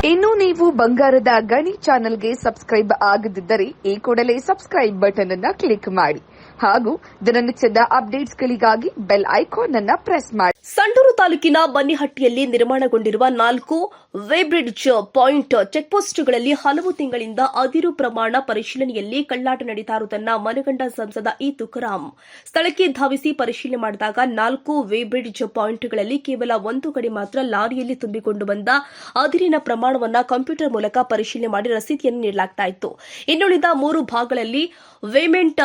ಇನ್ನು ನೀವು ಬಂಗಾರದ ಗಣಿ ಚಾನೆಲ್ಗೆ ಸಬ್ಸ್ಕ್ರೈಬ್ ಆಗದಿದ್ದರೆ ಈ ಕೂಡಲೇ ಸಬ್ಸ್ಕ್ರೈಬ್ ಬಟನ್ ಅನ್ನು ಕ್ಲಿಕ್ ಮಾಡಿ ಹಾಗೂ ದಿನನಿತ್ಯದ ಅಪ್ಡೇಟ್ಸ್ಗಳಿಗಾಗಿ ಬೆಲ್ ಐಕಾನ್ ಅನ್ನು ಪ್ರೆಸ್ ಮಾಡಿ. ಸಂಡೂರು ತಾಲೂಕಿನ ಬನ್ನಿಹಟ್ಟಿಯಲ್ಲಿ ನಿರ್ಮಾಣಗೊಂಡಿರುವ 4 ವೇಬ್ರಿಡ್ಜ್ ಪಾಯಿಂಟ್ ಚೆಕ್ಪೋಸ್ಟ್ಗಳಲ್ಲಿ ಹಲವು ತಿಂಗಳಿಂದ ಅದಿರು ಪ್ರಮಾಣ ಪರಿಶೀಲನೆಯಲ್ಲಿ ಕಳ್ಳಾಟ ನಡೀತಾ ಇರುವುದನ್ನು ಮನಗಂಡ ಸಂಸದ ಇ ತುಕಾರಾಂ ಸ್ಥಳಕ್ಕೆ ಧಾವಿಸಿ ಪರಿಶೀಲನೆ ಮಾಡಿದಾಗ 4 ವೇಬ್ರಿಡ್ಜ್ ಪಾಯಿಂಟ್ಗಳಲ್ಲಿ ಕೇವಲ ಒಂದು ಕಡೆ ಮಾತ್ರ ಲಾರಿಯಲ್ಲಿ ತುಂಬಿಕೊಂಡು ಬಂದ ಅದಿರಿನ ಪ್ರಮಾಣವನ್ನು ಕಂಪ್ಯೂಟರ್ ಮೂಲಕ ಪರಿಶೀಲನೆ ಮಾಡಿ ರಸೀದಿಯನ್ನು ನೀಡಲಾಗುತ್ತಿತ್ತು. ಇನ್ನುಳಿದ 3 ಭಾಗಗಳಲ್ಲಿ ವೇಮೆಂಟ್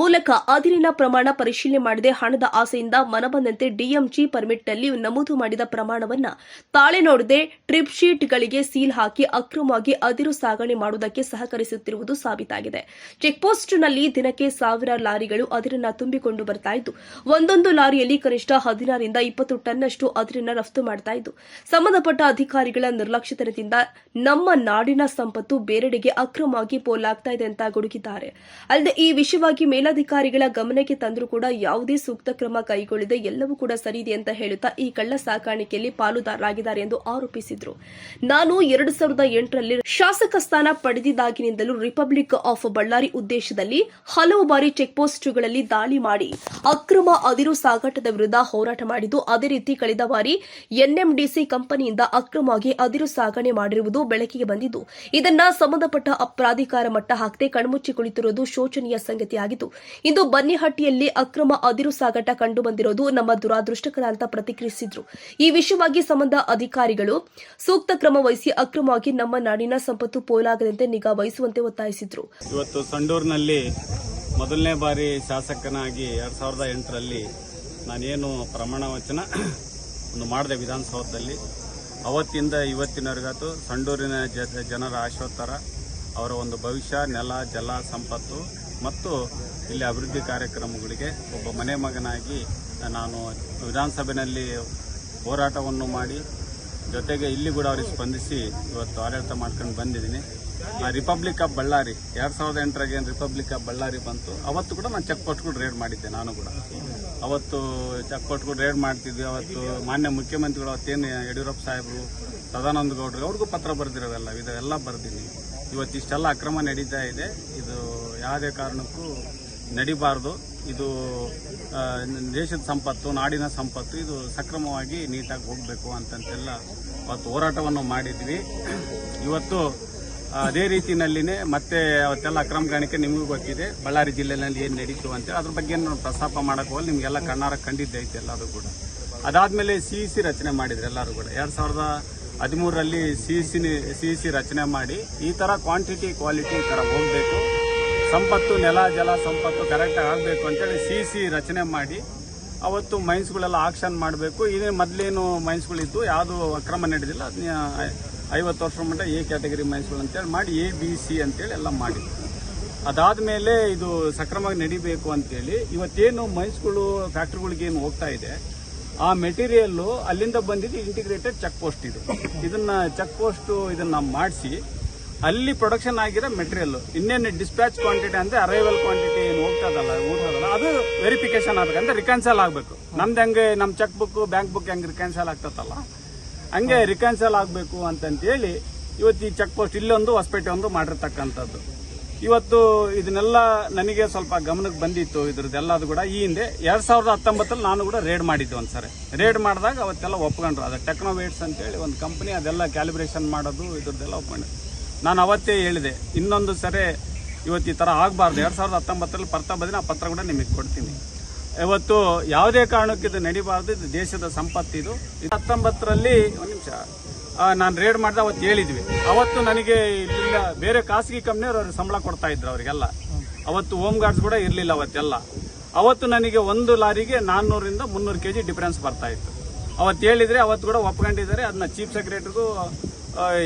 ಮೂಲಕ ಅದಿರಿನ ಪ್ರಮಾಣ ಪರಿಶೀಲನೆ ಮಾಡದೆ ಹಣದ ಆಸೆಯಿಂದ ಮನಬಂದಂತೆ ಡಿಎಂಜಿ ಪರ್ಮಿಟ್ನಲ್ಲಿ ನಮೂದು ಮಾಡಿದ ಪ್ರಮಾಣವನ್ನು ತಾಳೆ ನೋಡದೆ ಟ್ರಿಪ್ ಶೀಟ್ಗಳಿಗೆ ಸೀಲ್ ಹಾಕಿ ಅಕ್ರಮವಾಗಿ ಅದಿರು ಸಾಗಣೆ ಮಾಡುವುದಕ್ಕೆ ಸಹಕರಿಸುತ್ತಿರುವುದು ಸಾಬೀತಾಗಿದೆ. ಚೆಕ್ಪೋಸ್ಟ್ನಲ್ಲಿ ದಿನಕ್ಕೆ 1000 ಲಾರಿಗಳು ಅದಿರನ್ನು ತುಂಬಿಕೊಂಡು ಬರ್ತಾ ಇದ್ದು, ಒಂದೊಂದು ಲಾರಿಯಲ್ಲಿ ಕನಿಷ್ಠ 16 ರಿಂದ 20 ಟನ್ನಷ್ಟು ಅದಿರನ್ನು ರಫ್ತು ಮಾಡ್ತಾ ಇದ್ದು, ಸಂಬಂಧಪಟ್ಟ ಅಧಿಕಾರಿಗಳ ನಿರ್ಲಕ್ಷ್ಯತನದಿಂದ ನಮ್ಮ ನಾಡಿನ ಸಂಪತ್ತು ಬೇರೆಡೆಗೆ ಅಕ್ರಮವಾಗಿ ಪೋಲಾಗ್ತಾ ಇದೆ ಅಂತ ಗುಡುಗಿದ್ದಾರೆ. ಅಲ್ಲದೆ ಈ ವಿಷಯವಾಗಿ ಮೇಲಾಧಿಕಾರಿಗಳ ಗಮನಕ್ಕೆ ತಂದರೂ ಕೂಡ ಯಾವುದೇ ಸೂಕ್ತ ಕ್ರಮ ಕೈಗೊಳ್ಳದೆ ಎಲ್ಲವೂ ಕೂಡ ಸರಿಯಿದೆ ಅಂತ ಹೇಳುತ್ತಾ ಈ ಕಳ್ಳ ಸಾಕಾಣಿಕೆಯಲ್ಲಿ ಪಾಲುದಾರರಾಗಿದ್ದಾರೆ ಎಂದು ಆರೋಪಿಸಿದರು. ನಾನು 2008ರಲ್ಲಿ ಶಾಸಕ ಸ್ಥಾನ ಪಡೆದಿದ್ದಾಗಿನಿಂದಲೂ ರಿಪಬ್ಲಿಕ್ ಆಫ್ ಬಳ್ಳಾರಿ ಉದ್ದೇಶದಲ್ಲಿ ಹಲವು ಬಾರಿ ಚೆಕ್ಪೋಸ್ಟ್ಗಳಲ್ಲಿ ದಾಳಿ ಮಾಡಿ ಅಕ್ರಮ ಅದಿರು ಸಾಗಾಟದ ವಿರುದ್ಧ ಹೋರಾಟ ಮಾಡಿದ್ದು, ಅದೇ ರೀತಿ ಕಳೆದ ಬಾರಿ ಎನ್ಎಂಡಿಸಿ ಕಂಪನಿಯಿಂದ ಅಕ್ರಮವಾಗಿ ಅದಿರು ಸಾಗಣೆ ಮಾಡಿರುವುದು ಬೆಳಕಿಗೆ ಬಂದಿದ್ದು, ಇದನ್ನ ಸಂಬಂಧಪಟ್ಟ ಪ್ರಾಧಿಕಾರ ಮಟ್ಟ ಹಾಕದೆ ಕಣ್ಮುಚ್ಚಿ ಕುಳಿತಿರುವುದು ಶೋಚನೀಯ ಸಂಗತಿಯಾಗಿದ್ದು, ಇಂದು ಬನ್ನಿಹಟ್ಟಿಯಲ್ಲಿ ಅಕ್ರಮ ಅದಿರು ಸಾಗಾಟ ಕಂಡು ಬಂದಿರುವುದು ನಮ್ಮ ದುರಾದೃಷ್ಟಕರ ಅಂತ ಪ್ರತಿಕ್ರಿಯಿಸಿದ್ರು. ಈ ವಿಷಯವಾಗಿ ಸಂಬಂಧ ಅಧಿಕಾರಿಗಳು ಸೂಕ್ತ ಕ್ರಮ ವಹಿಸಿ ಅಕ್ರಮವಾಗಿ ನಮ್ಮ ನಾಡಿನ ಸಂಪತ್ತು ಪೋಲಾಗದಂತೆ ನಿಗಾ ವಹಿಸುವಂತೆ ಒತ್ತಾಯಿಸಿದ್ರು. ಇವತ್ತು ಸಂಡೂರಿನಲ್ಲಿ ಮೊದಲನೇ ಬಾರಿ ಶಾಸಕನಾಗಿ 2008ರಲ್ಲಿ ನಾನೇನು ಪ್ರಮಾಣ ವಚನ ಮಾಡಿದೆ ವಿಧಾನಸೌಧದಲ್ಲಿ, ಅವತ್ತಿಂದ ಇವತ್ತಿನವರೆಗಾತು ಸಂಡೂರಿನ ಜನರ ಆಶೋತ್ತರ, ಅವರ ಒಂದು ಭವಿಷ್ಯ, ನೆಲ, ಜಲ, ಸಂಪತ್ತು ಮತ್ತು ಇಲ್ಲಿ ಅಭಿವೃದ್ಧಿ ಕಾರ್ಯಕ್ರಮಗಳಿಗೆ ಒಬ್ಬ ಮನೆ ಮಗನಾಗಿ ನಾನು ವಿಧಾನಸಭೆಯಲ್ಲಿ ಹೋರಾಟವನ್ನು ಮಾಡಿ ಜೊತೆಗೆ ಇಲ್ಲಿ ಕೂಡ ಅವರಿಗೆ ಸ್ಪಂದಿಸಿ ಇವತ್ತು ಆಡಳಿತ ಮಾಡ್ಕೊಂಡು ಬಂದಿದ್ದೀನಿ. ರಿಪಬ್ಲಿಕ್ ಆಫ್ ಬಳ್ಳಾರಿ 2008ರಾಗೆ ಏನು ರಿಪಬ್ಲಿಕ್ ಆಫ್ ಬಳ್ಳಾರಿ ಬಂತು, ಅವತ್ತು ಕೂಡ ನಾನು ಚೆಕ್ ಪೋಸ್ಟ್ಗಳು ರೇಡ್ ಮಾಡಿದ್ದೆ. ನಾನು ಕೂಡ ಅವತ್ತು ಚೆಕ್ ಪೋಸ್ಟ್ಗಳು ರೇಡ್ ಮಾಡ್ತಿದ್ವಿ. ಅವತ್ತು ಮಾನ್ಯ ಮುಖ್ಯಮಂತ್ರಿಗಳು ಅವತ್ತೇನು ಯಡಿಯೂರಪ್ಪ ಸಾಹೇಬರು, ಸದಾನಂದ ಗೌಡರು ಅವ್ರಿಗೂ ಪತ್ರ ಬರೆದಿರೋವೆಲ್ಲ ಇದೆಲ್ಲ ಬರೆದೀನಿ. ಇವತ್ತು ಇಷ್ಟೆಲ್ಲ ಅಕ್ರಮ ನಡೀತಾ ಇದೆ, ಇದು ಯಾವುದೇ ಕಾರಣಕ್ಕೂ ನಡಿಬಾರ್ದು. ಇದು ದೇಶದ ಸಂಪತ್ತು, ನಾಡಿನ ಸಂಪತ್ತು, ಇದು ಸಕ್ರಮವಾಗಿ ನೀಟಾಗಿ ಹೋಗಬೇಕು ಅಂತಂತೆಲ್ಲ ಅವತ್ತು ಹೋರಾಟವನ್ನು ಮಾಡಿದ್ವಿ. ಇವತ್ತು ಅದೇ ರೀತಿಯಲ್ಲಿನೇ ಮತ್ತೆ ಅವತ್ತೆಲ್ಲ ಅಕ್ರಮ ಕಾಣಿಕೆ ನಿಮಗೂ ಗೊತ್ತಿದೆ, ಬಳ್ಳಾರಿ ಜಿಲ್ಲೆಯಲ್ಲಿ ಏನು ನಡೀತು ಅಂತೇಳಿ ಅದ್ರ ಬಗ್ಗೆ ನಾನು ಪ್ರಸ್ತಾಪ ಮಾಡೋಕೆ ಹೋಗಿ ನಿಮಗೆಲ್ಲ ಕಣ್ಣಾರ ಕಂಡಿದ್ದೈತೆ ಎಲ್ಲರೂ ಕೂಡ. ಅದಾದಮೇಲೆ ಸಿಇಸಿ ರಚನೆ ಮಾಡಿದ್ರು ಎಲ್ಲರೂ ಕೂಡ. 2013ರಲ್ಲಿ ಸಿಇಸಿ ರಚನೆ ಮಾಡಿ ಈ ಥರ ಕ್ವಾಂಟಿಟಿ ಕ್ವಾಲಿಟಿ ಈ ಥರ ಹೋಗಬೇಕು, ಸಂಪತ್ತು, ನೆಲ, ಜಲ, ಸಂಪತ್ತು ಕರೆಕ್ಟಾಗಿ ಆಗಬೇಕು ಅಂತೇಳಿ ಸಿಇಸಿ ರಚನೆ ಮಾಡಿ ಅವತ್ತು ಮೈನ್ಸ್ಗಳೆಲ್ಲ ಆಕ್ಷನ್ ಮಾಡಬೇಕು. ಇದೇ ಮೊದಲೇನು ಮೈನ್ಸ್ಗಳಿದ್ದು ಯಾವುದು ಅಕ್ರಮ ನಡೆದಿಲ್ಲ, ಅದನ್ನ 50 ವರ್ಷ ಮಟ್ಟ ಎ ಕ್ಯಾಟಗರಿ ಮೈನ್ಸ್ಗಳು ಅಂತೇಳಿ ಮಾಡಿ ABC ಅಂತೇಳಿ ಎಲ್ಲ ಮಾಡಿದ್ರು. ಅದಾದಮೇಲೆ ಇದು ಸಕ್ರಮವಾಗಿ ನಡಿಬೇಕು ಅಂತೇಳಿ ಇವತ್ತೇನು ಮೈನ್ಸ್ಗಳು ಫ್ಯಾಕ್ಟ್ರಿಗಳಿಗೆ ಏನು ಹೋಗ್ತಾ ಇದೆ, ಆ ಮೆಟೀರಿಯಲ್ಲು ಅಲ್ಲಿಂದ ಬಂದಿದ್ದು ಇಂಟಿಗ್ರೇಟೆಡ್ ಚೆಕ್ ಪೋಸ್ಟ್. ಇದನ್ನ ಚೆಕ್ ಪೋಸ್ಟ್ ಇದನ್ನ ಮಾಡಿಸಿ ಅಲ್ಲಿ ಪ್ರೊಡಕ್ಷನ್ ಆಗಿರೋ ಮೆಟೀರಿಯಲ್ ಇನ್ನೇನು ಡಿಸ್ಪ್ಯಾಚ್ ಕ್ವಾಂಟಿಟಿ ಅಂದ್ರೆ ಅರೈವಲ್ ಕ್ವಾಂಟಿಟಿ ಏನು ಹೋಗ್ತದಲ್ಲ ಅದು ವೆರಿಫಿಕೇಶನ್ ಆಗ್ಬೇಕಂದ್ರೆ ರಿಕನ್ಸಲ್ ಆಗಬೇಕು. ನಮ್ದು ಹೆಂಗೆ ನಮ್ಮ ಚೆಕ್ ಬುಕ್, ಬ್ಯಾಂಕ್ ಬುಕ್ ಹೆಂಗೆ ರಿಕನ್ಸಲ್ ಆಗ್ತದಲ್ಲ ಹಂಗೆ ರಿಕನ್ಸಲ್ ಆಗಬೇಕು ಅಂತಂತೇಳಿ ಇವತ್ತು ಈ ಚೆಕ್ ಪೋಸ್ಟ್ ಇಲ್ಲೊಂದು ಹೊಸಪೇಟೆ ಒಂದು ಮಾಡಿರ್ತಕ್ಕಂಥದ್ದು. ಇವತ್ತು ಇದನ್ನೆಲ್ಲ ನನಗೆ ಸ್ವಲ್ಪ ಗಮನಕ್ಕೆ ಬಂದಿತ್ತು ಇದ್ರದ್ದೆಲ್ಲದು ಕೂಡ. ಈ ಹಿಂದೆ 2019ರಲ್ಲಿ ನಾನು ಕೂಡ ರೇಡ್ ಮಾಡಿದ್ದೆ ಒಂದ್ಸರಿ. ರೇಡ್ ಮಾಡಿದಾಗ ಅವತ್ತೆಲ್ಲ ಒಪ್ಕೊಂಡ್ರು. ಅದು ಟೆಕ್ನೋವೇಟ್ಸ್ ಅಂತೇಳಿ ಒಂದು ಕಂಪನಿ, ಅದೆಲ್ಲ ಕ್ಯಾಲಿಬ್ರೇಷನ್ ಮಾಡೋದು ಇದ್ರದ್ದೆಲ್ಲ ಒಪ್ಕೊಂಡೆ. ನಾನು ಅವತ್ತೇ ಹೇಳಿದೆ ಇನ್ನೊಂದು ಸರಿ ಇವತ್ತು ಈ ಥರ ಆಗಬಾರ್ದು. 2019ರಲ್ಲಿ ಪತ್ರ ಬಂದಿನ ಆ ಪತ್ರ ಕೂಡ ನಿಮಗೆ ಕೊಡ್ತೀನಿ. ಇವತ್ತು ಯಾವುದೇ ಕಾರಣಕ್ಕೆ ಇದು ನಡಿಬಾರ್ದು, ಇದು ದೇಶದ ಸಂಪತ್ತಿದು. 19ರಲ್ಲಿ ಒಂದು ನಿಮಿಷ ನಾನು ರೇಡ್ ಮಾಡಿದೆ, ಅವತ್ತು ಹೇಳಿದ್ವಿ. ಅವತ್ತು ನನಗೆ ಇಲ್ಲ ಬೇರೆ ಖಾಸಗಿ ಕಂಪ್ನಿಯವರು ಸಂಬಳ ಕೊಡ್ತಾ ಇದ್ರು ಅವರಿಗೆಲ್ಲ. ಅವತ್ತು ಹೋಮ್ ಗಾರ್ಡ್ಸ್ ಕೂಡ ಇರಲಿಲ್ಲ ಅವತ್ತೆಲ್ಲ. ಅವತ್ತು ನನಗೆ ಒಂದು ಲಾರಿಗೆ 400 ರಿಂದ 300 kg ಡಿಫರೆನ್ಸ್ ಬರ್ತಾ ಇತ್ತು. ಅವತ್ತು ಹೇಳಿದ್ರೆ ಅವತ್ತು ಕೂಡ ಒಪ್ಕೊಂಡಿದ್ದಾರೆ. ಅದನ್ನ ಚೀಫ್ ಸೆಕ್ರೆಟರಿಗೂ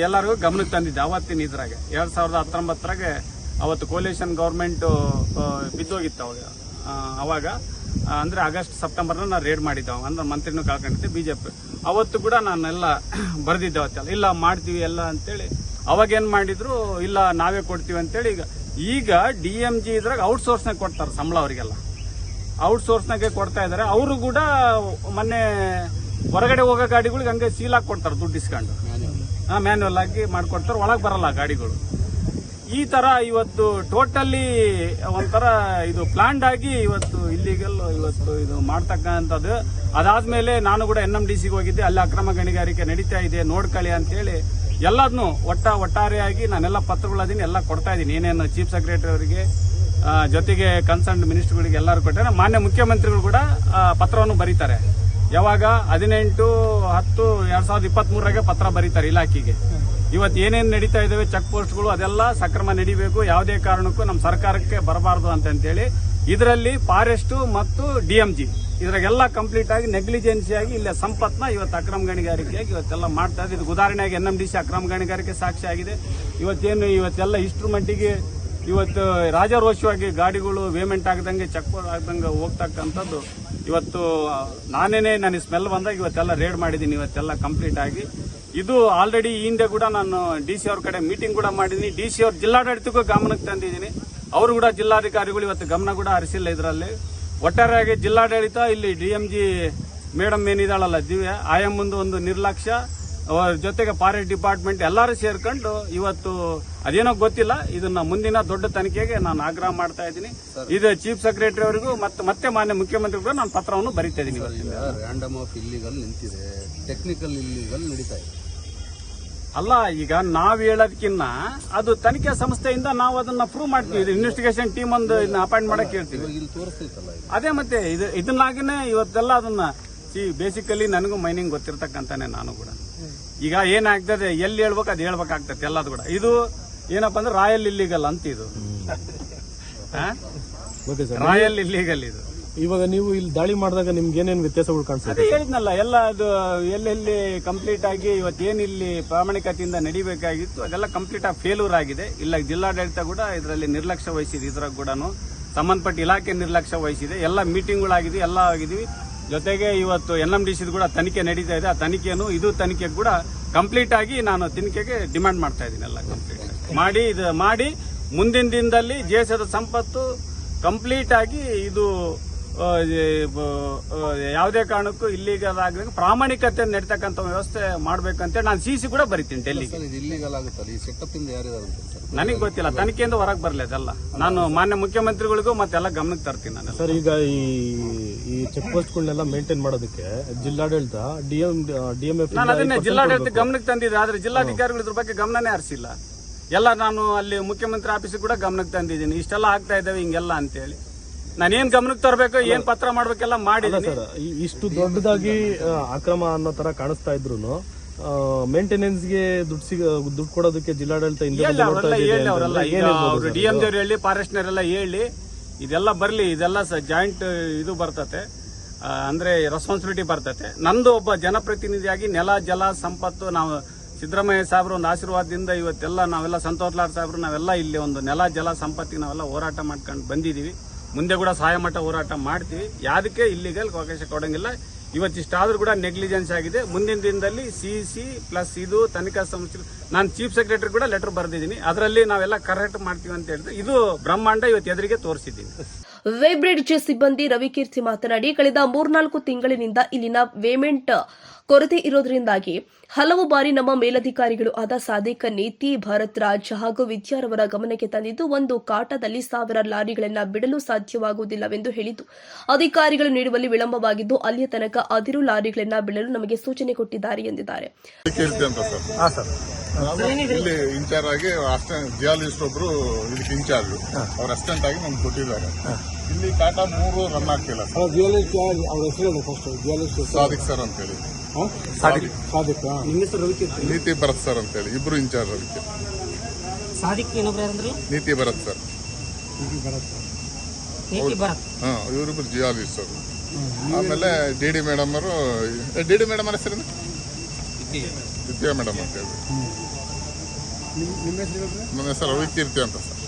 ಎಲ್ಲರಿಗೂ ಗಮನಕ್ಕೆ ತಂದಿದ್ದೆ ಅವತ್ತಿನ ಇದ್ರಾಗೆ. 2019ರಾಗೆ ಅವತ್ತು ಕೋಲಿಷನ್ ಗೌರ್ಮೆಂಟ್ ಬಿದ್ದೋಗಿತ್ತು ಅವಾಗ ಅಂದ್ರೆ ಆಗಸ್ಟ್ ಸೆಪ್ಟೆಂಬರ್ನ ನಾವು ರೇಡ್ ಮಾಡಿದ್ದೆವು. ಅಂದ್ರೆ ಮಂತ್ರಿನೂ ಕಳ್ಕೊಂಡಿದ್ದೆ ಬಿಜೆಪಿ. ಅವತ್ತು ಕೂಡ ನಾನೆಲ್ಲ ಬರೆದಿದ್ದೆ ಅವತ್ತೆಲ್ಲ, ಇಲ್ಲ ಮಾಡ್ತೀವಿ ಎಲ್ಲ ಅಂತೇಳಿ. ಅವಾಗ ಏನ್ ಮಾಡಿದ್ರು, ಇಲ್ಲ ನಾವೇ ಕೊಡ್ತೀವಿ ಅಂತೇಳಿ. ಈಗ DMG ಇದ್ರಾಗ ಔಟ್ಸೋರ್ಸ್ನಾಗ ಕೊಡ್ತಾರೆ ಸಂಬಳ, ಅವರಿಗೆಲ್ಲ ಔಟ್ಸೋರ್ಸ್ನಾಗೆ ಕೊಡ್ತಾ ಇದಾರೆ. ಅವರು ಕೂಡ ಮೊನ್ನೆ ಹೊರಗಡೆ ಹೋಗೋ ಗಾಡಿಗಳಿಗೆ ಹಂಗೆ ಸೀಲ್ ಹಾಕಿ ಕೊಡ್ತಾರೆ ದುಡ್ಡು ಇಸ್ಕೊಂಡು. ಮ್ಯಾನ್ಯುವಲ್ ಆಗಿ ಮಾಡ್ಕೊಡ್ತಾರೆ, ಒಳಗೆ ಬರಲ್ಲ ಗಾಡಿಗಳು. ಈ ತರ ಇವತ್ತು ಟೋಟಲಿ ಒಂಥರ ಇದು ಪ್ಲಾನ್ಡ್ ಆಗಿ ಇವತ್ತು ಇಲ್ಲಿಗಲ್ ಇವತ್ತು ಇದು ಮಾಡ್ತಕ್ಕಂಥದ್ದು. ಅದಾದ್ಮೇಲೆ ನಾನು ಕೂಡ NMDCಗೆ ಹೋಗಿದ್ದೆ, ಅಲ್ಲಿ ಅಕ್ರಮ ಗಣಿಗಾರಿಕೆ ನಡೀತಾ ಇದೆ ನೋಡ್ಕೊಳ್ಳಿ ಅಂತೇಳಿ ಎಲ್ಲದನ್ನು ಒಟ್ಟಾರೆಯಾಗಿ ನಾನೆಲ್ಲ ಪತ್ರಗಳದೀನಿ, ಎಲ್ಲ ಕೊಡ್ತಾ ಇದ್ದೀನಿ. ಏನೇನು ಚೀಫ್ ಸೆಕ್ರೆಟರಿ ಅವರಿಗೆ ಜೊತೆಗೆ ಕನ್ಸರ್ನ್ ಮಿನಿಸ್ಟರ್ಗಳಿಗೆ ಎಲ್ಲರೂ ಕೊಟ್ಟರೆ, ಮಾನ್ಯ ಮುಖ್ಯಮಂತ್ರಿಗಳು ಕೂಡ ಪತ್ರವನ್ನು ಬರೀತಾರೆ. ಯಾವಾಗ 18/10/2023 ಪತ್ರ ಬರೀತಾರೆ ಇಲಾಖೆಗೆ. ಇವತ್ತು ಏನೇನು ನಡೀತಾ ಇದಾವೆ ಚೆಕ್ ಪೋಸ್ಟ್ಗಳು ಅದೆಲ್ಲ ಸಕ್ರಮ ನಡೀಬೇಕು, ಯಾವುದೇ ಕಾರಣಕ್ಕೂ ನಮ್ಮ ಸರ್ಕಾರಕ್ಕೆ ಬರಬಾರದು ಅಂತೇಳಿ ಇದರಲ್ಲಿ ಫಾರೆಸ್ಟ್ ಮತ್ತು DMG ಇದ್ರಾಗೆಲ್ಲ ಕಂಪ್ಲೀಟ್ ಆಗಿ ನೆಗ್ಲಿಜೆನ್ಸಿಯಾಗಿ ಇಲ್ಲ ಸಂಪತ್ನ ಇವತ್ತು ಅಕ್ರಮ ಗಣಿಗಾರಿಕೆಯಾಗಿ ಇವತ್ತೆಲ್ಲ ಮಾಡ್ತಾ ಇದೆ. ಇದು ಉದಾಹರಣೆಯಾಗಿ NMDC ಅಕ್ರಮ ಗಣಿಗಾರಿಕೆ ಸಾಕ್ಷಿ ಆಗಿದೆ. ಇವತ್ತೆಲ್ಲ ಇಷ್ಟರ ಮಟ್ಟಿಗೆ ಇವತ್ತು ರಾಜಾರೋಷವಾಗಿ ಗಾಡಿಗಳು ವೇಮೆಂಟ್ ಆಗದಂಗೆ ಚೆಕ್ ಆಗದಂಗೆ ಹೋಗ್ತಕ್ಕಂಥದ್ದು. ಇವತ್ತು ನನಗೆ ಸ್ಮೆಲ್ ಬಂದಾಗ ಇವತ್ತೆಲ್ಲ ರೇಡ್ ಮಾಡಿದ್ದೀನಿ, ಇವತ್ತೆಲ್ಲ ಕಂಪ್ಲೀಟ್ ಆಗಿ. ಇದು ಆಲ್ರೆಡಿ ಈ ಹಿಂದೆ ಕೂಡ ನಾನು DC ಅವ್ರ ಕಡೆ ಮೀಟಿಂಗ್ ಕೂಡ ಮಾಡಿದ್ದೀನಿ. DC ಅವ್ರ ಜಿಲ್ಲಾಡಳಿತಕ್ಕೂ ಗಮನಕ್ಕೆ ತಂದಿದ್ದೀನಿ. ಅವರು ಕೂಡ ಜಿಲ್ಲಾಧಿಕಾರಿಗಳು ಇವತ್ತು ಗಮನ ಕೂಡ ಹರಿಸಿಲ್ಲ ಇದರಲ್ಲಿ. ಒಟ್ಟಾರೆಯಾಗಿ ಜಿಲ್ಲಾಡಳಿತ ಇಲ್ಲಿ DMG ಮೇಡಮ್ ಏನಿದಾಳಲ್ಲ ದಿವ್ಯ ಆಯಮ್ಮಂದು ಒಂದು ನಿರ್ಲಕ್ಷ್ಯ, ಜೊತೆಗೆ ಫಾರೆಸ್ಟ್ ಡಿಪಾರ್ಟ್ಮೆಂಟ್ ಎಲ್ಲರೂ ಸೇರ್ಕೊಂಡು ಇವತ್ತು ಅದೇನೋ ಗೊತ್ತಿಲ್ಲ, ಇದನ್ನ ಮುಂದಿನ ದೊಡ್ಡ ತನಿಖೆಗೆ ನಾನು ಆಗ್ರಹ ಮಾಡ್ತಾ ಇದ್ದೀನಿ. ಇದು ಚೀಫ್ ಸೆಕ್ರೆಟರಿ ಅವರಿಗೂ ಮತ್ತೆ ಮಾನ್ಯ ಮುಖ್ಯಮಂತ್ರಿಗಳು ನಾನು ಪತ್ರವನ್ನು ಬರೀತಾ ಇದ್ದೀನಿ. ರ್ಯಾಂಡಮ್ ಆಫ್ ಇಲ್ಲಿಗಲ್ ನಿಂತಿದೆ, ಟೆಕ್ನಿಕಲ್ ಇಲ್ಲಿಗಲ್ ನಡೀತಾ ಇದೆ. ಅಲ್ಲ, ಈಗ ನಾವ್ ಹೇಳೋದಕ್ಕಿನ್ನ ಅದು ತನಿಖೆ ಸಂಸ್ಥೆಯಿಂದ ನಾವು ಅದನ್ನ ಪ್ರೂವ್ ಮಾಡ್ತೀವಿ. ಇನ್ವೆಸ್ಟಿಗೇಷನ್ ಟೀಮ್ ಒಂದು ಅಪಾಯಿಂಟ್ ಮಾಡಕ್ ಹೇಳ್ತೀವಿ. ಅದೇ ಮತ್ತೆ ಇದನ್ನಾಗಿನೇ ಇವತ್ತೆಲ್ಲ ಅದನ್ನ ಬೇಸಿಕಲಿ ನನಗೂ ಮೈನಿಂಗ್ ಗೊತ್ತಿರ್ತಕ್ಕಂತಾನೆ ನಾನು ಕೂಡ. ಈಗ ಏನಾಗ್ತದೆ ಎಲ್ಲಿ ಹೇಳ್ಬೇಕು ಅದು ಹೇಳ್ಬೇಕಾಗ್ತದೆ ಎಲ್ಲದು ಕೂಡ. ಇದು ಏನಪ್ಪಾ ಅಂದ್ರೆ ರಾಯಲ್ ಇಲ್ಲಿಗಲ್ ಅಂತ, ಇದು ರಾಯಲ್ ಇಲ್ಲಿಗಲ್. ಇದು ಇವಾಗ ನೀವು ಇಲ್ಲಿ ದಾಳಿ ಮಾಡಿದಾಗ ನಿಮ್ಗೆ ಏನೇನು ವ್ಯತ್ಯಾಸಗಳು ಕಾಣಿಸ್ತದೆ? ಅದೇ ಹೇಳಿದ್ನಲ್ಲ, ಎಲ್ಲ ಅದು ಎಲ್ಲೆಲ್ಲಿ ಕಂಪ್ಲೀಟ್ ಆಗಿ ಇವತ್ತೇನು ಇಲ್ಲಿ ಪ್ರಾಮಾಣಿಕತೆಯಿಂದ ನಡಿಬೇಕಾಗಿತ್ತು ಅದೆಲ್ಲ ಕಂಪ್ಲೀಟ್ ಆಗಿ ಫೇಲ್ಯೂರ್ ಆಗಿದೆ. ಇಲ್ಲ ಜಿಲ್ಲಾಡಳಿತ ಕೂಡ ಇದರಲ್ಲಿ ನಿರ್ಲಕ್ಷ್ಯ ವಹಿಸಿದೆ, ಇದ್ರಾಗ ಕೂಡ ಸಂಬಂಧಪಟ್ಟ ಇಲಾಖೆ ನಿರ್ಲಕ್ಷ್ಯ ವಹಿಸಿದೆ. ಎಲ್ಲ ಮೀಟಿಂಗ್ಗಳಾಗಿದೆ, ಎಲ್ಲ ಆಗಿದೀವಿ. ಜೊತೆಗೆ ಇವತ್ತು NMDC ಕೂಡ ತನಿಖೆ ನಡೀತಾ ಇದೆ. ಆ ತನಿಖೆನು ಇದು ತನಿಖೆ ಕೂಡ ಕಂಪ್ಲೀಟ್ ಆಗಿ ನಾನು ತನಿಖೆಗೆ ಡಿಮಾಂಡ್ ಮಾಡ್ತಾ ಇದ್ದೀನಿ. ಎಲ್ಲ ಕಂಪ್ಲೀಟ್ ಮಾಡಿ ಮುಂದಿನ ದಿನದಲ್ಲಿ ದೇಶದ ಸಂಪತ್ತು ಕಂಪ್ಲೀಟ್ ಆಗಿ ಇದು ಯಾವುದೇ ಕಾರಣಕ್ಕೂ ಇಲ್ಲಿಗಲ್ ಆಗಬೇಕು, ಪ್ರಾಮಾಣಿಕತೆ ನಡೀತಕ್ಕಂಥ ವ್ಯವಸ್ಥೆ ಮಾಡ್ಬೇಕಂತ ನಾನು CC ಕೂಡ ಬರೀತೀನಿ ಡೆಲ್ಲಿಗೆ. ನನಗೆ ಗೊತ್ತಿಲ್ಲ, ತನಿಖೆಯಿಂದ ಹೊರಗೆ ಬರಲಿ ಅದೆಲ್ಲ. ನಾನು ಮಾನ್ಯ ಮುಖ್ಯಮಂತ್ರಿಗಳಿಗೂ ಮತ್ತೆಲ್ಲ ಗಮನಕ್ಕೆ ತರ್ತೀನಿ ನಾನು. ಸರ್, ಈಗ ಈ ಚೆಕ್ ಪೋಸ್ಟ್ಗಳನ್ನೆಲ್ಲ ಮೇಂಟೈನ್ ಮಾಡೋದಕ್ಕೆ ಜಿಲ್ಲಾಡಳಿತ DMF ನಾನು ಅದನ್ನೇ ಜಿಲ್ಲಾಡಳಿತ ಗಮನಕ್ಕೆ ತಂದಿದ್ದೆ. ಆದ್ರೆ ಜಿಲ್ಲಾಧಿಕಾರಿಗಳು ಇದ್ರ ಬಗ್ಗೆ ಗಮನನೇ ಹರಿಸಿಲ್ಲ. ಎಲ್ಲ ನಾನು ಅಲ್ಲಿ ಮುಖ್ಯಮಂತ್ರಿ ಆಫೀಸಿಗೆ ಕೂಡ ಗಮನಕ್ಕೆ ತಂದಿದ್ದೀನಿ, ಇಷ್ಟೆಲ್ಲ ಆಗ್ತಾ ಇದ್ದಾವೆ ಹಿಂಗೆಲ್ಲ ಅಂತೇಳಿ. ನಾನೇನ್ ಗಮನಕ್ಕೆ ತರಬೇಕು, ಏನ್ ಪತ್ರ ಮಾಡ್ಬೇಕೆಲ್ಲ ಮಾಡಿದ್ದೀನಿ. ಇಷ್ಟು ದೊಡ್ಡದಾಗಿ ಅಕ್ರಮ ಅನ್ನೋ ತರ ಕಾಣಿಸ್ತಾ ಇದ್ರು ಮೇಂಟೆನೆನ್ಸ್ಗೆ ದುಡ್ಡು ಕೊಡೋದಕ್ಕೆ ಜಿಲ್ಲಾಡಳಿತ ಅವರೆಲ್ಲ DMG ಅವ್ರು ಹೇಳಿ, ಫಾರೆಸ್ಟ್ನವರೆಲ್ಲ ಹೇಳಿ ಇದೆಲ್ಲ ಬರ್ಲಿ, ಇದೆಲ್ಲ ಜಾಯಿಂಟ್ ಇದು ಬರ್ತತೆ, ಅಂದ್ರೆ ರೆಸ್ಪಾನ್ಸಿಬಿಲಿಟಿ ಬರ್ತತೆ. ನಂದು ಒಬ್ಬ ಜನಪ್ರತಿನಿಧಿಯಾಗಿ ನೆಲ ಜಲ ಸಂಪತ್ತು, ನಾವು ಸಿದ್ದರಾಮಯ್ಯ ಸಾಹೇಬ್ರು ಒಂದು ಆಶೀರ್ವಾದದಿಂದ ಇವತ್ತೆಲ್ಲ ನಾವೆಲ್ಲ ಸಂತೋಷ್ ಲಾಡ್ ಸಾಹೇಬ್ರು ನಾವೆಲ್ಲ ಇಲ್ಲಿ ಒಂದು ನೆಲ ಜಲ ಸಂಪತ್ತಿಗೆ ನಾವೆಲ್ಲ ಹೋರಾಟ ಮಾಡ್ಕೊಂಡು ಬಂದಿದೀವಿ. ಮುಂದೆ ಕೂಡ ಸಹಾಯ ಮಟ್ಟ ಹೋರಾಟ ಮಾಡ್ತೀವಿ. ಯಾವುದಕ್ಕೆ ಇಲ್ಲಿಗಲ್ ಅವಕಾಶ ಕೊಡಂಗಿಲ್ಲ. ಇವತ್ತಿಷ್ಟಾದ್ರೂ ಕೂಡ ನೆಗ್ಲಿಜೆನ್ಸ್ ಆಗಿದೆ. ಮುಂದಿನ ದಿನದಲ್ಲಿ CC ಪ್ಲಸ್ ಇದು ತನಿಖಾ ಸಂಸ್ಥೆ, ನಾನು ಚೀಫ್ ಸೆಕ್ರೆಟರಿ ಕೂಡ ಲೆಟರ್ ಬರೆದಿದ್ದೀನಿ. ಅದರಲ್ಲಿ ನಾವೆಲ್ಲ ಕರೆಕ್ಟ್ ಮಾಡ್ತೀವಿ ಅಂತ ಹೇಳಿದ್ರೆ ಇದು ಬ್ರಹ್ಮಾಂಡ ಇವತ್ತು ಎದುರಿಗೆ ತೋರಿಸಿದ್ದೀನಿ. ವೇಬ್ರಿಡ್ಜ್ ಸಿಬ್ಬಂದಿ ರವಿಕೀರ್ತಿ ಮಾತನಾಡಿ, ಕಳೆದ 3-4 ತಿಂಗಳಿನಿಂದ ಇಲ್ಲಿನ ವೇಮೆಂಟ್ ಕೊರತೆ ಇರೋದ್ರಿಂದಾಗಿ ಹಲವು ಬಾರಿ ನಮ್ಮ ಮೇಲಧಿಕಾರಿಗಳು ಆದ ಸಾದಿಕ್, ನೀತಿ, ಭರತ್ ರಾಜ್ ಹಾಗೂ ವಿದ್ಯಾರವರ ಗಮನಕ್ಕೆ ತಂದಿದ್ದು, ಒಂದು ಕಾಟದಲ್ಲಿ 1000 ಲಾರಿಗಳನ್ನು ಬಿಡಲು ಸಾಧ್ಯವಾಗುವುದಿಲ್ಲವೆಂದು ಹೇಳಿದ್ದು, ಅಧಿಕಾರಿಗಳು ನೀಡುವಲ್ಲಿ ವಿಳಂಬವಾಗಿದ್ದು ಅಲ್ಲಿಯ ತನಕ 10 ಲಾರಿಗಳನ್ನು ಬಿಡಲು ನಮಗೆ ಸೂಚನೆ ಕೊಟ್ಟಿದ್ದಾರೆ ಎಂದಿದ್ದಾರೆ. ಇಲ್ಲಿ ಇನ್ಚಾರ್ಜ್ ಆಗಿ ಜಿಯಾಲಜಿಸ್ಟ್ ಒಬ್ರು ಇದಕ್ಕೆ ಇನ್ಚಾರ್ಜ್, ಅವ್ರ ಅಸಿಸ್ಟೆಂಟ್ ಆಗಿ ನಮ್ಗೆ ಕೊಟ್ಟಿದ್ದಾರೆ. ಇಲ್ಲಿ ಕಾಟ 3 ರನ್ ಆಗ್ತಿಲ್ಲ. ಸಾದಿಕ್ ಸರ್ ಅಂತ ಹೇಳಿ, ನೀತಿ ಭರತ್ ಸರ್ ಅಂತ ಹೇಳಿ ಇಬ್ರು ಇನ್ಚಾರ್ಜ್. ಅದಕ್ಕೆ ನೀತಿ ಭರತ್ ಸರ್, ಇವರಿಬ್ರು ಜಿಯಾಲಜಿಸ್ಟ್ ಅವರು. ಆಮೇಲೆ DD ಮೇಡಮ್ ಅವರು, DD ಮೇಡಮ್ ಅವರ ಹೆಸರೇನು? ವಿದ್ಯಾ ಮೇಡಮ್ ಅಂತ ಹೇಳಿ. ನನ್ನ ಹೆಸರು ರವಿಕೀರ್ತಿ ಅಂತ ಸರ್.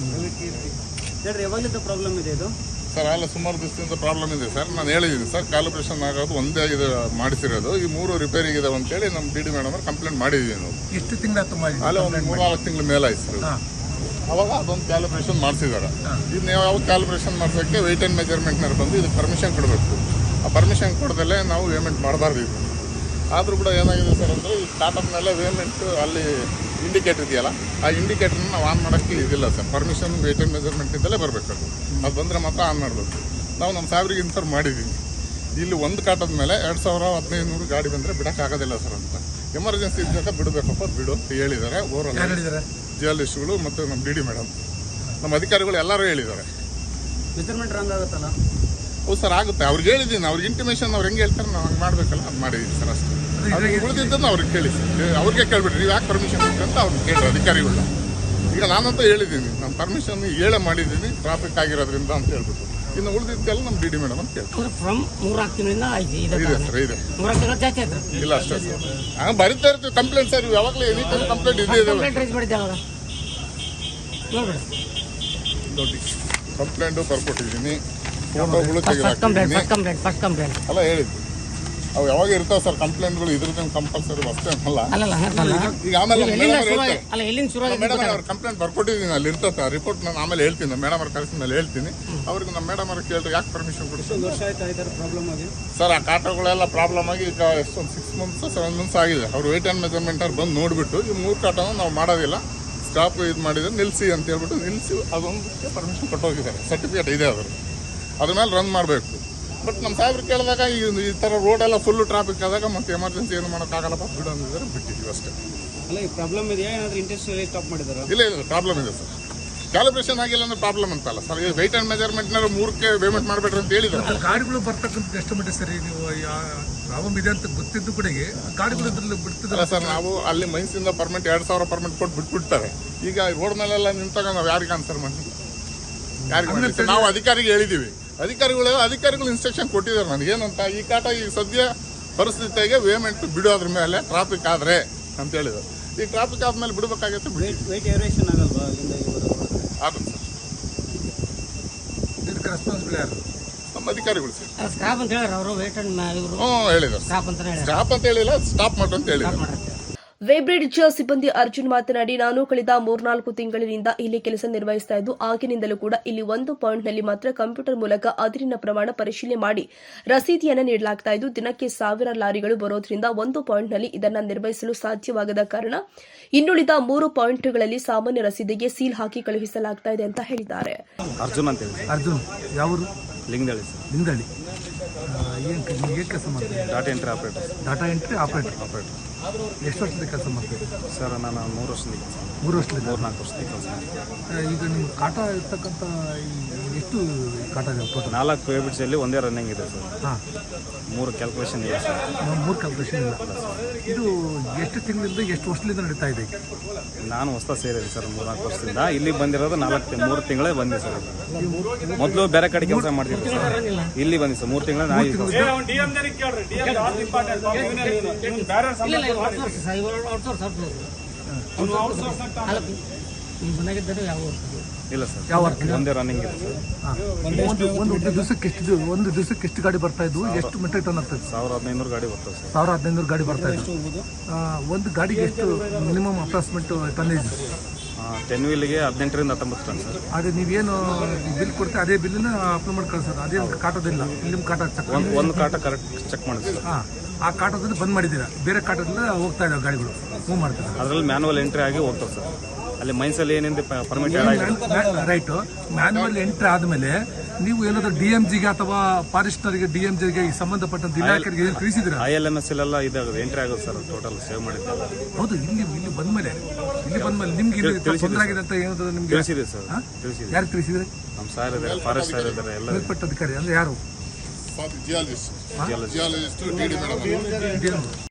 ಯಾವಾಗಲಿಂದ ಪ್ರಾಬ್ಲಮ್ ಇದೆ ಇದು ಸರ್? ಅಲ್ಲ, ಸುಮಾರು ದಿವಸದಿಂದ ಪ್ರಾಬ್ಲಮ್ ಇದೆ ಸರ್. ನಾನು ಹೇಳಿದ್ದೀನಿ ಸರ್, ಕಾಲಿಬ್ರೇಷನ್ ಆಗೋದು ಒಂದೇ ಇದು ಮಾಡಿಸಿರೋದು, ಈ 3 ರಿಪೇರಿಗೆ ಇದಾವೆ ಅಂತೇಳಿ ನಮ್ಮ DD ಮೇಡಮ್ ಅವ್ರು ಕಂಪ್ಲೇಂಟ್ ಮಾಡಿದ್ದೀವಿ ನಾವು. ಎಷ್ಟು ತಿಂಗಳ? ಅಲ್ಲ, ಒಂದು 3-4 ತಿಂಗಳ ಮೇಲೆ ಆಯ್ತು ಸರ್. ಅವಾಗ ಅದೊಂದು ಕ್ಯಾಲಿಬ್ರೇಷನ್ ಮಾಡಿಸಿದ್ದಾರೆ. ಇದನ್ನ ಯಾವ ಕ್ಯಾಲಿಬ್ರೇಷನ್ ಮಾಡಿಸೋಕ್ಕೆ ವೆಯ್ಟ್ ಆ್ಯಂಡ್ ಮೆಜರ್ಮೆಂಟ್ನವ್ರು ಬಂದು ಇದಕ್ಕೆ ಪರ್ಮಿಷನ್ ಕೊಡಬೇಕು. ಆ ಪರ್ಮಿಷನ್ ಕೊಡದಲ್ಲೇ ನಾವು ಪೇಮೆಂಟ್ ಮಾಡಬಾರ್ದು. ಇದು ಆದರೂ ಕೂಡ ಏನಾಗಿದೆ ಸರ್ ಅಂದರೆ ಈ ಸ್ಟಾರ್ಟಪ್ ಮೇಲೆ ವೇಮೆಂಟು ಅಲ್ಲಿ ಇಂಡಿಕೇಟರ್ ಇದೆಯಲ್ಲ, ಆ ಇಂಡಿಕೇಟರ್ನ ನಾವು ಆನ್ ಮಾಡೋಕ್ಕೆ ಇದಿಲ್ಲ ಸರ್. ಪರ್ಮಿಷನ್ ವೇಟ್ ಆ್ಯಂಡ್ ಮೆಜರ್ಮೆಂಟಿಂದಲೇ ಬರಬೇಕು. ಅದು ಬಂದರೆ ಮಾತ್ರ ಆನ್ ಮಾಡಬೇಕು. ನಾವು ನಮ್ಮ ಸಾಹೇಬ್ರಿಗೆ ಇನ್ಫಾರ್ಮ್ ಮಾಡಿದ್ದೀವಿ, ಇಲ್ಲಿ ಒಂದು ಕಾಟದ ಮೇಲೆ 2000-1500 ಗಾಡಿ ಬಂದರೆ ಬಿಡೋಕ್ಕಾಗೋದಿಲ್ಲ ಸರ್ ಅಂತ. ಎಮರ್ಜೆನ್ಸಿ ಇದ್ದಾಗ ಬಿಡಬೇಕಪ್ಪ ಬಿಡು ಅಂತ ಹೇಳಿದ್ದಾರೆ. ಓವರಾಲ್ ಜಿಯಾಲಿಸ್ಟ್ಗಳು ಮತ್ತು ನಮ್ಮ ಡಿ ಮೇಡಮ್, ನಮ್ಮ ಅಧಿಕಾರಿಗಳು ಎಲ್ಲರೂ ಹೇಳಿದ್ದಾರೆ. ಮೆಜರ್ಮೆಂಟ್ ರಾಂಗ್ ಆಗುತ್ತಲ್ಲ? ಹೌದು ಸರ್, ಆಗುತ್ತೆ. ಅವ್ರಿಗೆ ಹೇಳಿದ್ದೀನಿ, ಅವ್ರಿಗೆ ಇಂಟಿಮೇಷನ್ ಅವ್ರು ಹೆಂಗೆ ಹೇಳ್ತಾರೆ ನಾವು ಹಂಗೆ ಮಾಡಬೇಕಲ್ಲ, ಅದು ಮಾಡಿದ್ದೀನಿ ಸರ್ ಅಷ್ಟೇ. ಅವ್ರಿಗೆ ಉಳಿದಿದ್ದನ್ನು ಅವ್ರಿಗೆ ಕೇಳಿ ಸರ್, ಅವ್ರಿಗೆ ಕೇಳ್ಬಿಟ್ರಿ ನೀವು ಯಾಕೆ ಪರ್ಮಿಷನ್ ಅಂತ ಅವ್ರಿಗೆ ಕೇಳ್ರಿ ಅಧಿಕಾರಿಗಳನ್ನ. ಈಗ ನಾನಂತೂ ಹೇಳಿದ್ದೀನಿ, ನಾನು ಪರ್ಮಿಷನ್ ಹೇಳೇ ಮಾಡಿದ್ದೀನಿ ಟ್ರಾಫಿಕ್ ಆಗಿರೋದ್ರಿಂದ ಅಂತ ಹೇಳ್ಬಿಟ್ಟು. ಇನ್ನು ಉಳಿದಿದ್ದೆಲ್ಲ ನಮ್ಮ ಡಿ ಮೇಡಮ್ ಅಂತ ಕೇಳ್ತಾರೆ. ಫ್ರಮ್ 3 ತಿಂಗಳಿಂದ ಇದೆ ಸರ್, ಇದೆ. 3 ತಿಂಗಳು ಜಾಸ್ತಿ ಆಯ್ತು. ಇಲ್ಲ ಅಷ್ಟೇ ಸರ್, ಹಂಗೆ ಬರಿತಾ ಇರ್ತೀವಿ ಕಂಪ್ಲೇಂಟ್ ಸರ್. ಯಾವಾಗಲೂ ಎನಿ ಟೈಮ್ ಕಂಪ್ಲೇಂಟ್ ಇದೆ ರೈಸ್ ಮಾಡಿದ್ದೆ ಅವಾಗ ನೋಡ್ಬಿಡಿ. ನೋಡಿ ಕಂಪ್ಲೇಂಟು ಬರ್ಕೊಟ್ಟಿದ್ದೀನಿ, ಫೋಟೋಗಳು ಫಸ್ಟ್ ಕಂಪ್ಲೇಂಟ್ ಅಲ್ಲ ಹೇಳಿದ್ದು. ಅವು ಯಾವಾಗ ಇರ್ತಾವೆ ಸರ್ ಕಂಪ್ಲೇಂಟ್ಗಳು, ಇದ್ರದ್ದು ಕಂಪಲ್ಸರಿ ಅಷ್ಟೇ ಅಲ್ಲ. ಈಗ ಆಮೇಲೆ ಎಲ್ಲಿಂದ ಶುರು ಮೇಡಮ್ ಅವ್ರ ಕಂಪ್ಲೇಂಟ್ ಬರ್ಕೊಟ್ಟಿದ್ದೀನಿ, ಅಲ್ಲಿ ಇರ್ತದೆ ರಿಪೋರ್ಟ್. ನಾನು ಆಮೇಲೆ ಹೇಳ್ತೀನಿ, ಮೇಡಮ್ ಅವ್ರ ಕಳಿಸಿದ ಮೇಲೆ ಹೇಳ್ತೀನಿ ಅವ್ರಿಗೆ. ನಮ್ಮ ಮೇಡಮ್ ಅವ್ರಿಗೆ ಕೇಳಿದ್ರೆ ಯಾಕೆ ಪರ್ಮಿಷನ್ ಕೊಡ್ತೀನಿ ಸರ್. ಆ ಕಾಟಗಳೆಲ್ಲ ಪ್ರಾಬ್ಲಮ್ ಆಗಿ ಈಗ ಎಷ್ಟೊಂದು 6 months 7 months ಆಗಿದೆ. ಅವ್ರು ವೇಟ್ ಆ್ಯಂಡ್ ಮೆಜರ್ಮೆಂಟ್ ಅವ್ರು ಬಂದು ನೋಡಿಬಿಟ್ಟು ಈ 3 ಕಾಟನ ನಾವು ಮಾಡೋದಿಲ್ಲ, ಸ್ಟಾಪ್ ಇದು ಮಾಡಿದ್ರೆ ನಿಲ್ಲಿಸಿ ಅಂತ ಹೇಳ್ಬಿಟ್ಟು ನಿಲ್ಲಿಸಿ ಅದೊಂದಕ್ಕೆ ಪರ್ಮಿಷನ್ ಕೊಟ್ಟೋಗಿದ್ದಾರೆ. ಸರ್ಟಿಫಿಕೇಟ್ ಇದೆ ಅದ್ರ ಮೇಲೆ ರನ್ ಮಾಡಬೇಕು. ಬಟ್ ನಮ್ಮ ಸಾಹೇಬ್ರು ಕೇಳಿದಾಗ ಈ ಥರ ರೋಡೆಲ್ಲ ಫುಲ್ಲು ಟ್ರಾಫಿಕ್ ಆದಾಗ ಮತ್ತೆ ಎಮರ್ಜೆನ್ಸಿ ಏನು ಮಾಡೋಕ್ಕಾಗಲ್ಲಪ್ಪ ಬಿಡು ಅಂದಿದ್ದಾರೆ, ಬಿಟ್ಟಿದ್ದೀವಿ ಅಷ್ಟೇ. ಅಲ್ಲ ಈ ಪ್ರಾಬ್ಲಮ್ ಇದೆಯಾ ಏನಾದರೂ ಇಂಟೆನ್ಷನಲಿ ಸ್ಟಾಪ್ ಮಾಡಿದಾರ? ಇಲ್ಲ ಪ್ರಾಬ್ಲಮ್ ಇದೆ ಸರ್. ಕ್ಯಾಲಿಬ್ರೇಷನ್ ಆಗಿಲ್ಲ ಅಂದ್ರೆ ಪ್ರಾಬ್ಲಮ್ ಅಂತಲ್ಲ ಸರ್. ಈಗ ವೆಯ್ಟ್ ಆ್ಯಂಡ್ ಮೆಜರ್ಮೆಂಟ್ನಾರು 3ಕ್ಕೆ ಪೇಮೆಂಟ್ ಮಾಡಬೇಡ್ರಿ ಅಂತ ಹೇಳಿದ್ದಾರೆ. ಗಾಡಿಗಳು ಬರ್ತಕ್ಕಂಥ ಎಷ್ಟು ಮಟ್ಟಿಗೆ ಸರಿ ನೀವು ಪ್ರಾಬ್ಲಮ್ ಇದೆ ಅಂತ ಗೊತ್ತಿದ್ದು ಕೂಡ ಗಾಡಿಗಳು ಇದ್ರಲ್ಲಿ ಬಿಡ್ತಿಲ್ಲ ಸರ್. ನಾವು ಅಲ್ಲಿ ಮೈನ್ಸಿಂದ ಪರ್ಮಿಟ್ 2000 ಪರ್ಮಿಟ್ ಕೊಟ್ಟು ಬಿಟ್ಬಿಡ್ತಾರೆ. ಈಗ ರೋಡ್ ಮೇಲೆಲ್ಲ ನಿಂತಾಗ ನಾವು ಯಾರಿಗೆ ಆನ್ಸರ್ ಮಾಡಿಲ್ಲ, ಯಾರಿಗೆ ನಾವು ಅಧಿಕಾರಿಗೆ ಹೇಳಿದ್ದೀವಿ. ಅಧಿಕಾರಿಗಳು ಇನ್ಸ್ಟ್ರಕ್ಷನ್ ಕೊಟ್ಟಿದ್ದಾರೆ ನನಗೇನಂತ, ಈ ಕಾಟ ಈ ಸದ್ಯ ಪರಿಸ್ಥಿತಿಗೆ ಪೇಮೆಂಟ್ ಬಿಡೋದ್ರ ಮೇಲೆ ಟ್ರಾಫಿಕ್ ಆದರೆ ಅಂತ ಹೇಳಿದ್ದಾರೆ. ಈ ಟ್ರಾಫಿಕ್ ಆದ್ಮೇಲೆ ಬಿಡಬೇಕಾಗತ್ತೆ. ವೇಟ್ ಏರಿಯೇಷನ್ ಆಗಲ್ವಾ? ಆಗುತ್ತೆ ಸರ್. ಇದಕ್ಕೆ ರೆಸ್ಪಾನ್ಸಿಬಲ್ ಯಾರು? ನಮ್ಮ ಅಧಿಕಾರಿಗಳು ಸರ್. ಸ್ಕ್ರಾಪ್ ಅಂತ ಹೇಳಿದ್ರು ಅವರು. ವೇಟ್ ಅಂಡ್ ಹೇಳಿದ್ದಾರೆ. ಸ್ಟಾಪ್ ಅಂತ ಹೇಳಿಲ್ಲ, ಸ್ಟಾಪ್ ಮಾಡು ಅಂತ ಹೇಳಿದ್ದಾರೆ. ವೇಬ್ರಿಡ್ಜ್ ಸಿಬ್ಬಂದಿ ಅರ್ಜುನ್ ಮಾತನಾಡಿ, ನಾನು ಕಳೆದ 3-4 ತಿಂಗಳಿನಿಂದ ಇಲ್ಲಿ ಕೆಲಸ ನಿರ್ವಹಿಸ್ತಾ ಇದ್ದು, ಆಗಿನಿಂದಲೂ ಕೂಡ ಇಲ್ಲಿ ಒಂದು ಪಾಯಿಂಟ್ನಲ್ಲಿ ಮಾತ್ರ ಕಂಪ್ಯೂಟರ್ ಮೂಲಕ ಅದಿರಿನ ಪ್ರಮಾಣ ಪರಿಶೀಲನೆ ಮಾಡಿ ರಸೀದಿಯನ್ನು ನೀಡಲಾಗ್ತಾ ಇದ್ದು, ದಿನಕ್ಕೆ 1000 ಲಾರಿಗಳು ಬರೋದ್ರಿಂದ ಒಂದು ಪಾಯಿಂಟ್ನಲ್ಲಿ ಇದನ್ನು ನಿರ್ವಹಿಸಲು ಸಾಧ್ಯವಾಗದ ಕಾರಣ ಇನ್ನುಳಿದ 3 ಪಾಯಿಂಟ್ಗಳಲ್ಲಿ ಸಾಮಾನ್ಯ ರಸೀದಿಗೆ ಸೀಲ್ ಹಾಕಿ ಕಳುಹಿಸಲಾಗ್ತಾ ಇದೆ ಅಂತ ಹೇಳಿದ್ದಾರೆ. ಅರ್ಜುನ್ ಅಂತ ಹೇಳಿ. ಅರ್ಜುನ್ ಯಾವರು? ಲಿಂಗದಳ್ಳಿ ಸರ್. ಲಿಂಗದಳ್ಳಿ. ಏನು ಕೆಲಸ ಮಾಡ್ತೀವಿ? Data entry operator. Data entry operator. ಎಷ್ಟು ವರ್ಷದಿಂದ ಕೆಲಸ ಮಾಡ್ತೀವಿ ಸರ್? ನಾನು 3 ವರ್ಷದಿಂದ. 3 ವರ್ಷದಿಂದ? 4 ವರ್ಷದಿಂದ ಕೆಲಸ. ಈಗ ನಿಮ್ಮ ಕಾಟ ಇರ್ತಕ್ಕಂಥ ಎಷ್ಟು ಕಾಟ ಇದೆ ಟೋಟಲ್? 4 ವೇಬ್ರಿಡ್ಜಲ್ಲಿ ಒಂದೇ ರನ್ನಿಂಗ್ ಇದೆ ಸರ್. ಹಾಂ, 3 ಕ್ಯಾಲ್ಕುಲೇಷನ್ ಇದೆ ಸರ್. 3 ಕ್ಯಾಲ್ಕುಲೇಷನ್ ಇಲ್ಲ. ಇದು ಎಷ್ಟು ತಿಂಗಳಿಂದ ಎಷ್ಟು ವರ್ಷದಿಂದ ನಡೀತಾ ಇದೆ? ನಾನು ಹೊಸ ಸೇರಿದೆ ಸರ್ 3-4 ವರ್ಷದಿಂದ. ಇಲ್ಲಿಗೆ ಬಂದಿರೋದು 3 ತಿಂಗಳೇ ಬಂದಿದೆ ಸರ್. ಮೊದಲು ಬೇರೆ ಕಡೆ ಕೆಲಸ ಮಾಡ್ತಿದ್ದೆ ಸರ್, ಇಲ್ಲಿ ಬಂದಿದೆ ಸರ್ 3 ತಿಂಗಳ. ಇಲ್ಲ ಸರ್, ಯಾವ ಒಂದೇ ರನ್ನಿಂಗ್ ಇದೆ ಸರ್. ಒಂದು ದಿವಸಕ್ಕೆ ಎಷ್ಟು ಗಾಡಿ ಬರ್ತಾ ಇದ್ವು? ಎಷ್ಟು ಮೆಟ್ರಿಕ್ ಟನ್ ಆಗ್ತದೆ? 1500 ಗಾಡಿ ಬರ್ತದೆ ಸರ್. 1500 ಗಾಡಿ ಬರ್ತಾ ಇದ್ವು. ಒಂದು ಗಾಡಿಗೆ ಎಷ್ಟು minimum approximate tonnage? 10 ವೀಲ್ಗೆ 18ರಿಂದ 19 ton sir. ಅದೇ ನೀವೇನು ಬಿಲ್ ಕೊಡ್ತೀವಿ ಅದೇ ಬಿಲ್ಲನ್ನ ಅಪ್ಲೈ ಮಾಡಿ ಕಳ್ಸೋದು? ಅದೇನು ಕಾಟೋದಿಲ್ಲ? ನಿಮ್ಮ ಕಾಟ ಒಂದು ಕಾಟ ಕರೆಕ್ಟ್ ಚೆಕ್ ಮಾಡಿದೆ ಸರ್. ಹಾಂ, ಆ ಕಾಟದಲ್ಲಿ ಬಂದ್ ಮಾಡಿದ್ದೀರಾ? ಬೇರೆ ಕಾಟದಿಂದ ಹೋಗ್ತಾ ಇದ್ದಾವೆ ಗಾಡಿಗಳು, ಮೂವ್ ಮಾಡ್ತಾರೆ. ಅದರಲ್ಲಿ ಮ್ಯಾನುವಲ್ ಎಂಟ್ರಿ ಆಗಿ ಹೋಗ್ತದೆ ಸರ್. ಅಲ್ಲಿ ಮೈನ್ಸಲ್ಲಿ ಏನಿದೆ ಪರ್ಮಿಟ್ ರೈಟು. ಮ್ಯಾನ್ಯುವಲ್ ಎಂಟ್ರಿ ಆದಮೇಲೆ ನೀವು ಏನಾದರೂ DMGಗೆ ಅಥವಾ ಫಾರೆಸ್ಟ್ನರಿಗೆ DMGಗೆ ಸಂಬಂಧಪಟ್ಟಂತ ಇಲಾಖೆಗೆ ತಿಳಿಸಿದ್ರೆ? ILMS ಎಲ್ಲ ಇದಾಗುತ್ತೆ, ಎಂಟ್ರಿ ಆಗುತ್ತೆ ಸರ್. ಟೋಟಲ್ ಸೇವ್ ಮಾಡಿದ್ದೆ. ಹೌದು, ಇಲ್ಲಿ ಬಂದ್ಮೇಲೆ ನಿಮ್ಗೆ ತೊಂದರೆ ಆಗಿದೆ ಅಂತ ಏನಾದ್ರು ನಿಮ್ಗೆ ತಿಳಿಸಿದೆ ಸರ್. ತಿಳಿಸಿದೆ. ಯಾರು ತಿಳಿಸಿದ್ರೆ? ನಮ್ಮ ಸಾರ್ ಇದ್ದಾರೆ, ಫಾರೆಸ್ಟ್ ಸಾರ್ ಇದ್ದಾರೆ, ಎಲ್ಲ ಮೇಲ್ಪಟ್ಟ ಅಧಿಕಾರಿ ಅಂದ್ರೆ ಯಾರು? Geologist D madam.